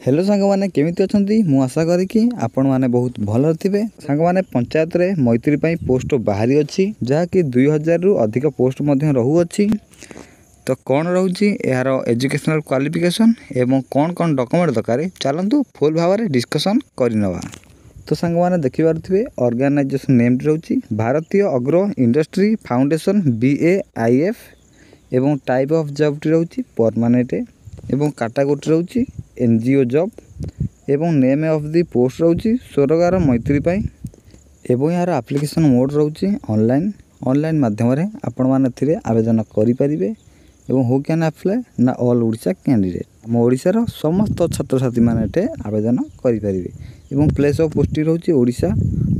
Hello सांग मैंने केमिति अछंती मु आशा करी कि आपण माने बहुत भल थिबे। सांग माने पंचायत रे मैत्री पई पोस्ट बाहरी अछि जहा कि 2000 रु अधिक पोस्ट मध्ये रहू अछि। तो कौन रहउछि यार एजुकेशनल क्वालिफिकेशन एवं कौन कौन डॉक्यूमेंट दरकार चलंतु फुल भाव में डिस्कशन करनवा। तो सांग माने देखि पारुथिबे ऑर्गेनाइजेशन नेम रहउछि Bharatiya agro industry foundation BAIF एवं टाइप ऑफ जॉब टी रहउछि परमानेंट एवं कैटेगरी रहउछि NGO जॉब एवं नेम ऑफ दी पोस्ट रहउछि सरकार मैत्री पई एवं यार एप्लिकेशन मोड रहउछि ऑनलाइन माध्यम रे आपण माने थिरे आवेदन करि परिबे एवं हु कैन अप्लाई ना ऑल ओडिशा कैंडिडेट हम ओडिसा रो समस्त छात्र छात्री माने एटे आवेदन करि परिबे एवं place of posting रहउछि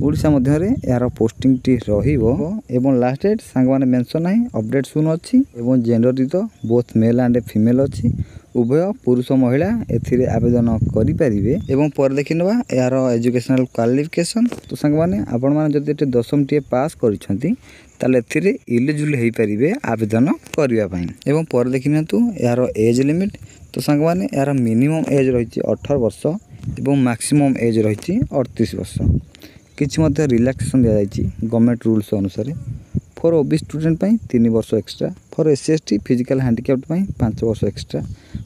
Odisha Madhya रे यार पोस्टिंग टी रहिबो एवं लास्ट डेट सांग माने मेंशन नाही अपडेट सुन अछि एवं जेंडर दी तो बोथ मेल एंड फीमेल अछि उभय पुरुष महिला एथिरे आवेदन करि परिबे एवं पर देखिनवा यार एजुकेशनल क्वालिफिकेशन। तो सांग माने आपण माने जदि एटे 10म टी पास करिसंती ताले एथिरे एलिजिबल हेई परिबे आवेदन करिया पई एवं पर देखिनतु यार एज लिमिट। तो सांग माने यार मिनिमम एज रहिछि 18 वर्ष एवं मैक्सिमम एज रहिछि 38 वर्ष। किछि मध्ये रिलैक्सेशन दिया जाइछि गवर्नमेंट रूल्स अनुसार फॉर ओबी स्टूडेंट पई 3 वर्ष extra for SC/ST physical handicapped पई 5 वर्ष एक्स्ट्रा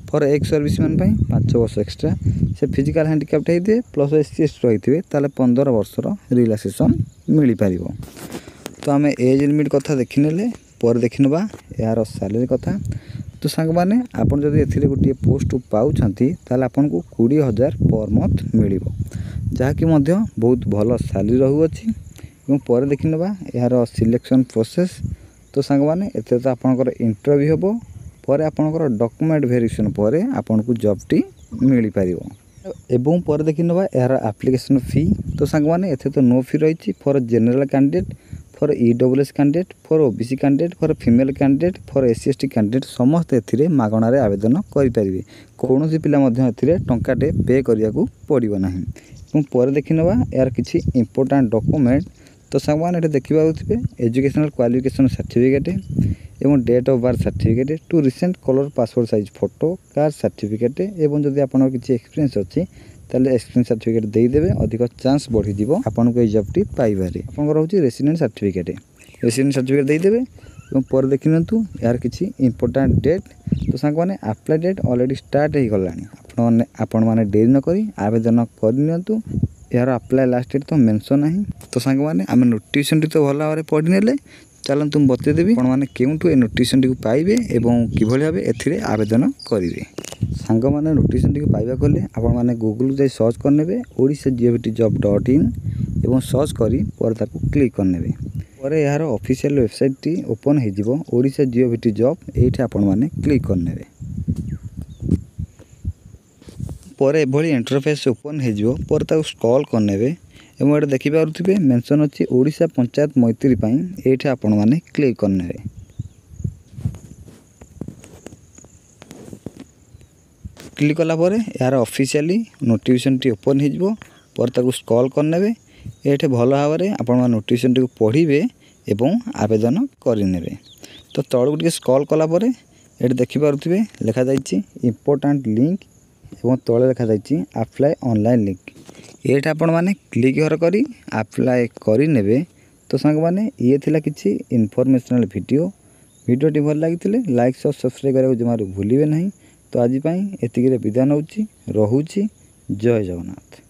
फॉर एक्स सर्विसमैन पई 5 वर्ष एक्स्ट्रा से फिजिकल हैंडिकैप्ड हेइथे प्लस SC/ST रहिथिबे ताले 15 वर्ष रो रिलैक्सेशन मिली परिबो। तो आम एज लिमिट कथा देखिनेले पर देखिनबा यार सैलरी कथा। तो सांग माने आपन जदि एथिरे गोटे पोस्ट पाउछंती ताले आपन को 20,000 पर मंथ मिलिबो जहा कि मध्य बहुत भल सैलरी रहू अछि एवं पर देखिनबा यार सिलेक्शन प्रोसेस। तो सांग माने एते तो आपनकर इंटरव्यू हेबो पर आपनकर डॉक्यूमेंट वेरिफिकेशन पर आपन को जॉब टी मिली परिबो एवं पर देखिनबा यार एप्लिकेशन फी। तो सांग माने एते तो नो फी रहिछि for general candidate for EWS candidate for OBC candidate for female candidate for SC/ST candidate समस्त एथिरे मागणारे आवेदन करि परिबे कोनोसी पिला मध्ये एथिरे टंकाटे पे करिया को पड़िबो नाही। एवं पर देखिनबा यार किछि इंपोर्टेंट डॉक्यूमेंट। तो सांग माने एटे देखिबा उथिबे एजुकेशनल क्वालिफिकेशन सर्टिफिकेट एवं date of birth certificate two recent colour passport size photo caste certificate एवं जदि आपन किछि एक्सपीरियंस अछि ताले एक्सपीरियंस सर्टिफिकेट देई देबे अधिक चांस बढ़ी दिबो आपन को ए जॉब टी पाइबारे। आपन को रहउछि रेसिडेंट सर्टिफिकेट देई देबे एवं पर देखिनंतु यार किछि इंपोर्टेंट डेट। तो सांग माने अप्लाई डेट ऑलरेडी स्टार्ट हे गलानी आपन माने देरी न करी आवेदन करनियंतु यार अप्लाई लास्ट डेट तो मेंशन नाही। तो सांग माने हम नोटिफिकेशन टी तो भला बारे पढि नेले चलन तुम बते देबी आपण माने केउठु ए नोटिफिकेशन टी को पाइबे एवं किभली भाबे एथिरे आवेदन करिवे। सांग माने नोटिफिकेशन टी को पाइबा करले आपण माने गूगल जाई सर्च करनेबे odisha.gov.in एवं सर्च करी पर ताको क्लिक करनेबे पर यार ऑफिशियल वेबसाइट टी ओपन हे जिवो odisha.gov.in जॉब एठी आपण माने क्लिक करनेबे पर एभली इंटरफेस ओपन हे जिवो पर ताको स्क्रॉल करनेबे एवं एटा देखि पारुथिबे मेंशन अछि ओडिशा पंचायत मैत्री पई एठी आपण माने क्लिक करनेबे। क्लिक कला परे यार ऑफिशियली नोटिफिकेशन टी ओपन हे जिवो पर ताको स्क्रॉल करनेबे एठी भलो भाबरे आपण मा नोटिफिकेशन टी को पढिबे एवं आवेदन करिनेबे। तो तळु टिके स्क्रॉल कला परे एठी देखि पारुथिबे लेखा जाईछि इंपोर्टेंट लिंक एवं तळे लेखा जाईछि अप्लाई ऑनलाइन लिंक एठी आपण माने क्लिक हर करी अप्लाई करि नेबे। तो सांग माने ये थिला किछि इन्फॉर्मेशनल वीडियो टी भल लागिथिले लाइक सब्सक्राइब करियो जमारो भूलिबे नाही। तो आज पई एतिकिरे विदाय नउछि रहुछि जय जगन्नाथ।